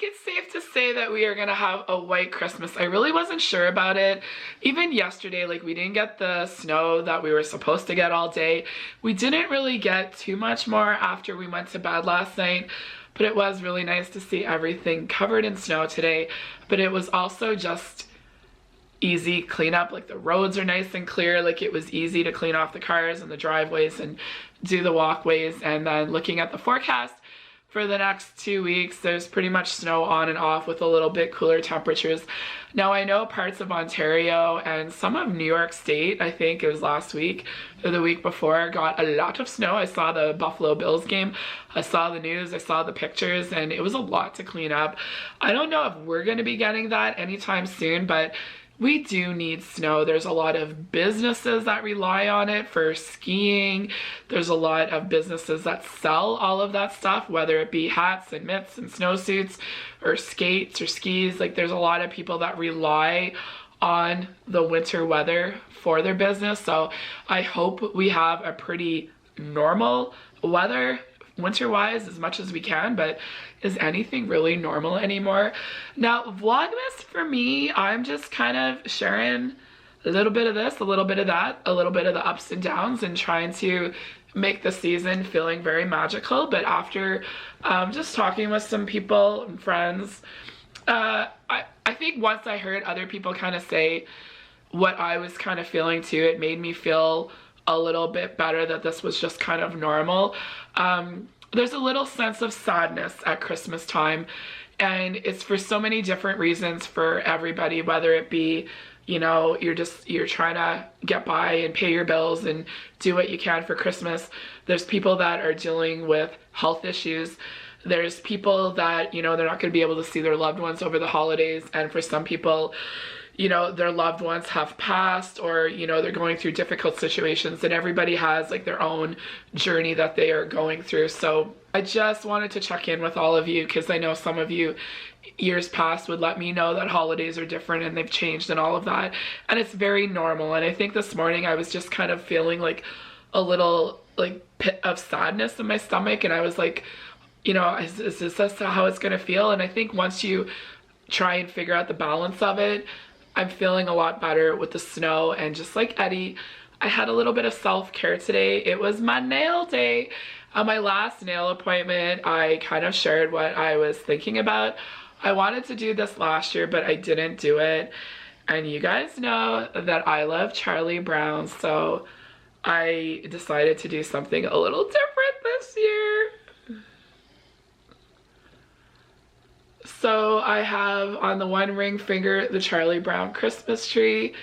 it's safe to say that we are gonna have a white Christmas. I really wasn't sure about it. Even yesterday, like we didn't get the snow that we were supposed to get all day. We didn't really get too much more after we went to bed last night, but it was really nice to see everything covered in snow today. But it was also just easy cleanup. Like the roads are nice and clear. Like it was easy to clean off the cars and the driveways and do the walkways. And then looking at the forecast, for the next 2 weeks, there's pretty much snow on and off with a little bit cooler temperatures. Now I know parts of Ontario and some of New York State, I think it was last week or the week before, got a lot of snow. I saw the Buffalo Bills game, I saw the news, I saw the pictures, and it was a lot to clean up. I don't know if we're going to be getting that anytime soon, but we do need snow. There's a lot of businesses that rely on it for skiing. There's a lot of businesses that sell all of that stuff, whether it be hats and mitts and snowsuits or skates or skis. Like there's a lot of people that rely on the winter weather for their business. So I hope we have a pretty normal weather winter-wise as much as we can, but is anything really normal anymore? Now, Vlogmas for me, I'm just kind of sharing a little bit of this, a little bit of that, a little bit of the ups and downs, and trying to make the season feeling very magical. But after just talking with some people and friends, I think once I heard other people kind of say what I was kind of feeling too, it made me feel a little bit better that this was just kind of normal. There's a little sense of sadness at Christmas time, and it's for so many different reasons for everybody, whether it be, you know, you're trying to get by and pay your bills and do what you can for Christmas. There's people that are dealing with health issues. There's people that, you know, they're not going to be able to see their loved ones over the holidays, and for some people, you know, their loved ones have passed, or, you know, they're going through difficult situations, and everybody has like their own journey that they are going through. So I just wanted to check in with all of you, because I know some of you years past would let me know that holidays are different and they've changed and all of that, and it's very normal. And I think this morning I was just kind of feeling like a little like pit of sadness in my stomach, and I was like, you know, is this how it's gonna feel? And I think once you try and figure out the balance of it, I'm feeling a lot better with the snow. And just like Eddie, I had a little bit of self-care today. It was my nail day. On my last nail appointment, I kind of shared what I was thinking about. I wanted to do this last year, but I didn't do it. And you guys know that I love Charlie Brown, so I decided to do something a little different this year. So I have on the one ring finger the Charlie Brown Christmas tree,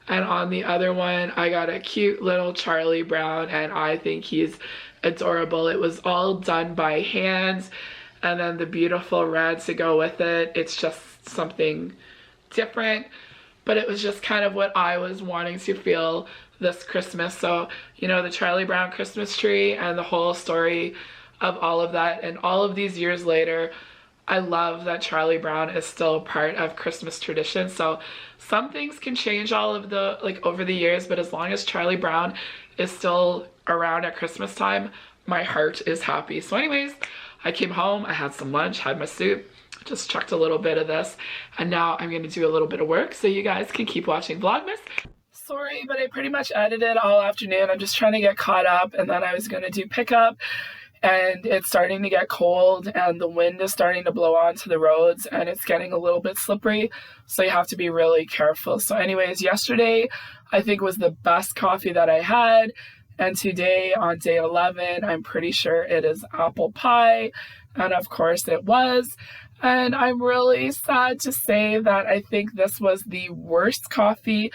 and on the other one I got a cute little Charlie Brown, and I think he's adorable. It was all done by hand, and then the beautiful red to go with it. It's just something different, but it was just kind of what I was wanting to feel this Christmas. So, you know, the Charlie Brown Christmas tree and the whole story of all of that, and all of these years later, I love that Charlie Brown is still part of Christmas tradition. So some things can change all of the, like, over the years, but as long as Charlie Brown is still around at Christmas time, my heart is happy. So anyways, I came home, I had some lunch, had my soup, just chucked a little bit of this, and now I'm going to do a little bit of work so you guys can keep watching Vlogmas. Sorry, but I pretty much edited all afternoon. I'm just trying to get caught up, and then I was going to do pickup. And it's starting to get cold, and the wind is starting to blow onto the roads, and it's getting a little bit slippery, so you have to be really careful. So anyways, yesterday I think was the best coffee that I had, and today on day 11 I'm pretty sure it is apple pie, and of course it was. And I'm really sad to say that I think this was the worst coffee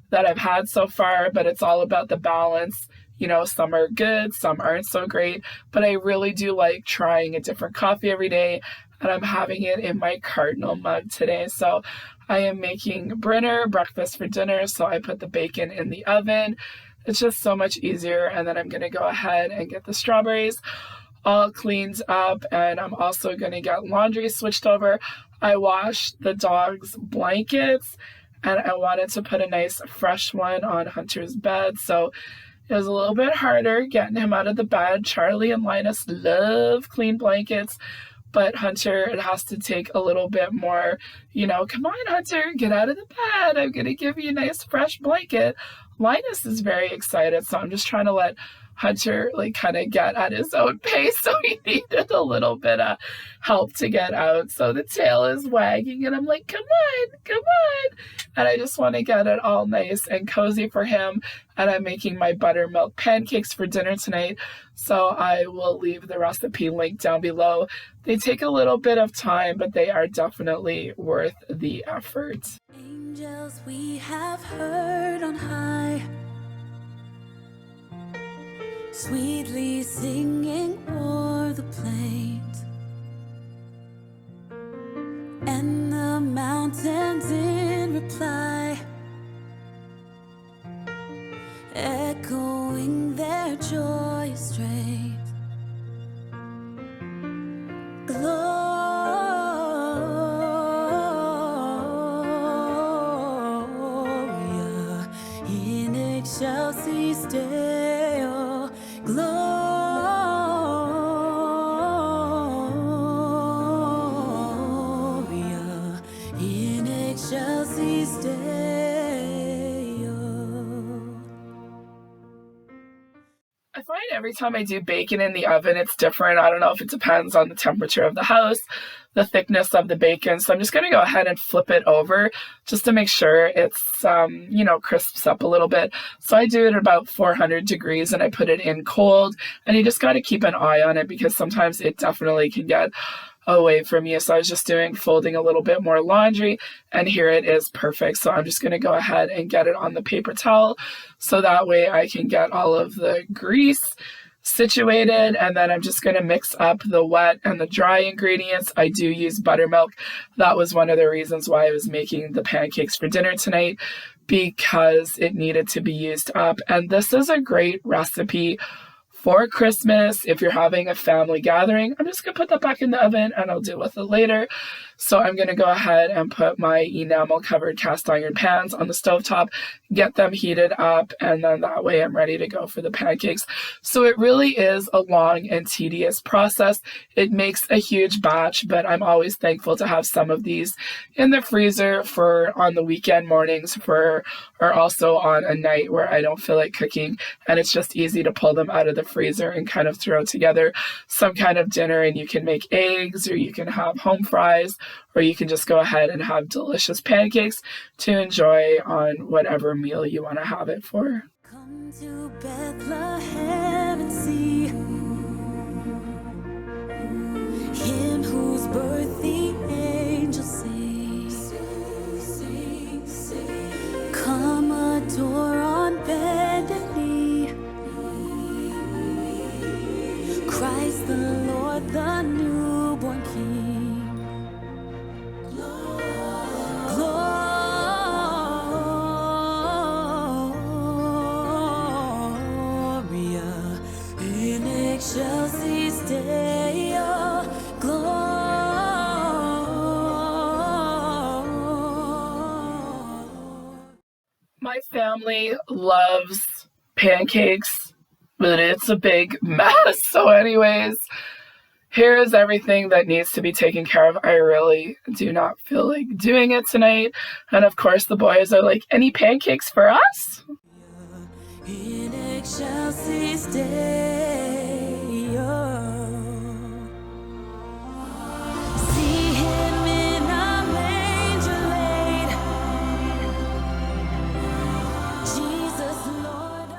that I've had so far, but it's all about the balance. You know, some are good, some aren't so great, but I really do like trying a different coffee every day, and I'm having it in my Cardinal mug today. So I am making Brinner breakfast for dinner, so I put the bacon in the oven. It's just so much easier, and then I'm going to go ahead and get the strawberries all cleaned up, and I'm also going to get laundry switched over. I washed the dog's blankets, and I wanted to put a nice fresh one on Hunter's bed, so it was a little bit harder getting him out of the bed. Charlie and Linus love clean blankets, But Hunter, it has to take a little bit more, come on, Hunter, get out of the bed. I'm going to give you a nice fresh blanket. Linus is very excited, so I'm just trying to let Hunter kind of get at his own pace, so he needed a little bit of help to get out. So the tail is wagging and I'm like, come on. And I just want to get it all nice and cozy for him. And I'm making my buttermilk pancakes for dinner tonight, so I will leave the recipe link down below. They take a little bit of time, but they are definitely worth the effort. Angels we have heard on high, sweetly singing o'er the plains, and the mountains in reply, echoing their joyous strains. Gloria in excelsis Deo. Gloria in excelsis Deo. I find every time I do bacon in the oven, it's different. I don't know if it depends on the temperature of the house, the thickness of the bacon. So I'm just going to go ahead and flip it over just to make sure it's, crisps up a little bit. So I do it at about 400 degrees and I put it in cold, and you just got to keep an eye on it because sometimes it definitely can get away from you. So I was just folding a little bit more laundry, and here it is perfect. So I'm just going to go ahead and get it on the paper towel so that way I can get all of the grease situated, and then I'm just going to mix up the wet and the dry ingredients. I do use buttermilk. That was one of the reasons why I was making the pancakes for dinner tonight, because it needed to be used up. And this is a great recipe for Christmas if you're having a family gathering. I'm just going to put that back in the oven and I'll deal with it later. So I'm going to go ahead and put my enamel covered cast iron pans on the stovetop, get them heated up, and then that way I'm ready to go for the pancakes. So it really is a long and tedious process. It makes a huge batch, but I'm always thankful to have some of these in the freezer for on the weekend mornings or also on a night where I don't feel like cooking, and it's just easy to pull them out of the freezer and kind of throw together some kind of dinner. And you can make eggs, or you can have home fries, or you can just go ahead and have delicious pancakes to enjoy on whatever meal you want to have it for. Come to Bethlehem and see him whose birth the angels sing. Come adore on bended knee Christ the Lord, the newborn King. Gloria in excelsis Deo. My family loves pancakes, but it's a big mess. So anyways, here is everything that needs to be taken care of. I really do not feel like doing it tonight. And of course the boys are like, any pancakes for us? In excelsis Deo. See him in a manger laid, Jesus Lord of...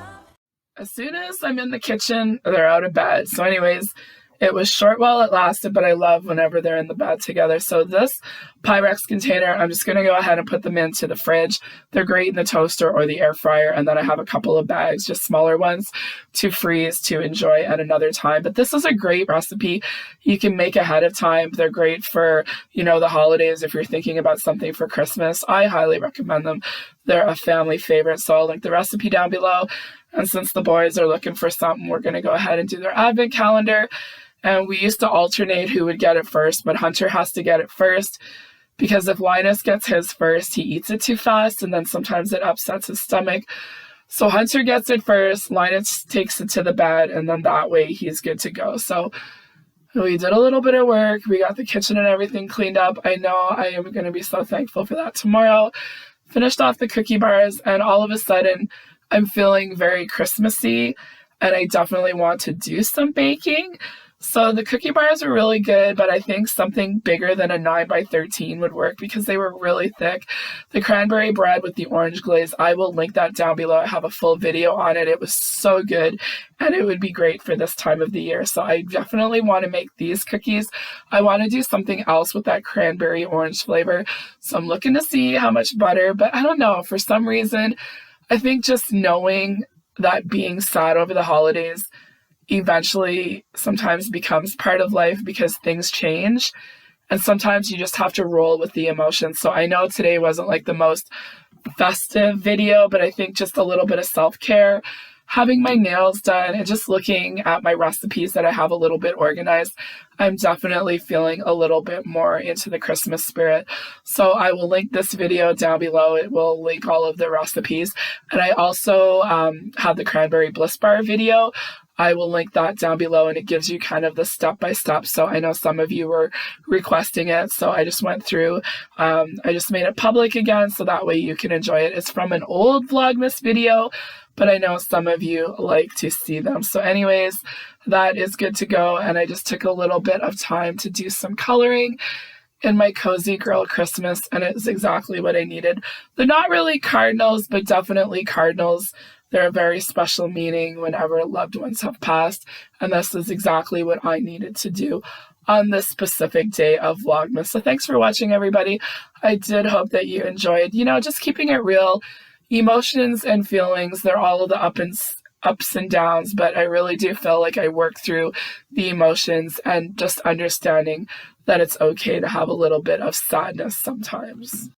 As soon as I'm in the kitchen, they're out of bed. So anyways, it was short while it lasted, but I love whenever they're in the bed together. So this Pyrex container, I'm just going to go ahead and put them into the fridge. They're great in the toaster or the air fryer. And then I have a couple of bags, just smaller ones, to freeze to enjoy at another time. But this is a great recipe you can make ahead of time. They're great for, the holidays if you're thinking about something for Christmas. I highly recommend them. They're a family favorite. So I'll link the recipe down below. And since the boys are looking for something, we're going to go ahead and do their advent calendar. And we used to alternate who would get it first, but Hunter has to get it first because if Linus gets his first, he eats it too fast and then sometimes it upsets his stomach. So Hunter gets it first, Linus takes it to the bed, and then that way he's good to go. So We did a little bit of work. We got the kitchen and everything cleaned up. I know I am going to be so thankful for that tomorrow. Finished off the cookie bars, and all of a sudden I'm feeling very Christmassy, and I definitely want to do some baking. So the cookie bars are really good, but I think something bigger than a 9x13 would work because they were really thick. The cranberry bread with the orange glaze, I will link that down below. I have a full video on it. It was so good, and it would be great for this time of the year. So I definitely want to make these cookies. I want to do something else with that cranberry orange flavor. So I'm looking to see how much butter, but I don't know. For some reason, I think just knowing that being sad over the holidays eventually sometimes becomes part of life because things change, and sometimes you just have to roll with the emotions. So I know today wasn't like the most festive video, but I think just a little bit of self-care, having my nails done and just looking at my recipes that I have a little bit organized, I'm definitely feeling a little bit more into the Christmas spirit. So I will link this video down below. It will link all of the recipes. And I also have the cranberry bliss bar video. I will link that down below, and it gives you kind of the step-by-step. So I know some of you were requesting it, so I just went through. I just made it public again, so that way you can enjoy it. It's from an old Vlogmas video, but I know some of you like to see them. So anyways, that is good to go, and I just took a little bit of time to do some coloring in my Cozy Girl Christmas, and it's exactly what I needed. They're not really cardinals, but definitely cardinals. They're a very special meaning whenever loved ones have passed, and this is exactly what I needed to do on this specific day of Vlogmas. So thanks for watching, everybody. I did hope that you enjoyed, just keeping it real. Emotions and feelings, they're all of the ups and downs, but I really do feel like I work through the emotions and just understanding that it's okay to have a little bit of sadness sometimes.